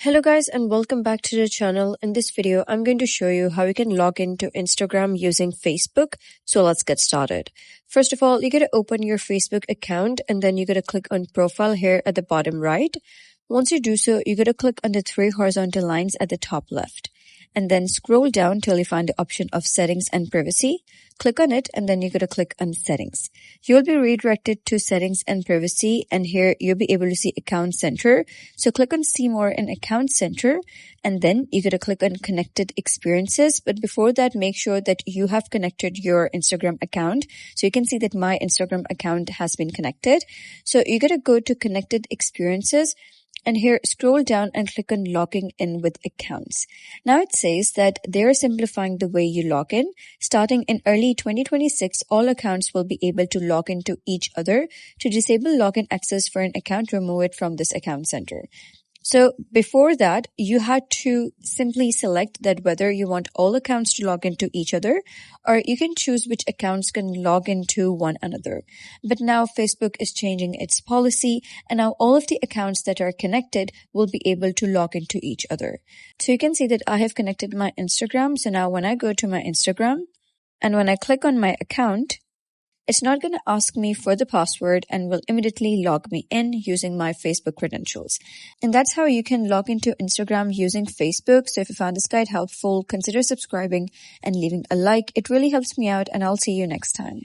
Hello guys and welcome back to the channel. In this video, I'm going to show you how you can log into Instagram using Facebook. So let's get started. First of all, you got to open your Facebook account and then you got to click on profile here at the bottom right. Once you do so, you got to click on the three horizontal lines at the top left. And then scroll down till you find the option of settings and privacy. Click on it and then you got to click on settings. You'll be redirected to settings and privacy, and here you'll be able to see account center. So click on see more in account center and then you got to click on connected experiences. But before that, make sure that you have connected your Instagram account. So you can see that my Instagram account has been connected. So you got to go to connected experiences. And here, scroll down and click on logging in with accounts. Now it says that they're simplifying the way you log in. Starting in early 2026, all accounts will be able to log into each other. To disable login access for an account, remove it from this account center. So before that, you had to simply select that whether you want all accounts to log into each other, or you can choose which accounts can log into one another. But now Facebook is changing its policy, and now all of the accounts that are connected will be able to log into each other. So you can see that I have connected my Instagram. So now when I go to my Instagram and when I click on my account, it's not going to ask me for the password and will immediately log me in using my Facebook credentials. And that's how you can log into Instagram using Facebook. So if you found this guide helpful, consider subscribing and leaving a like. It really helps me out, and I'll see you next time.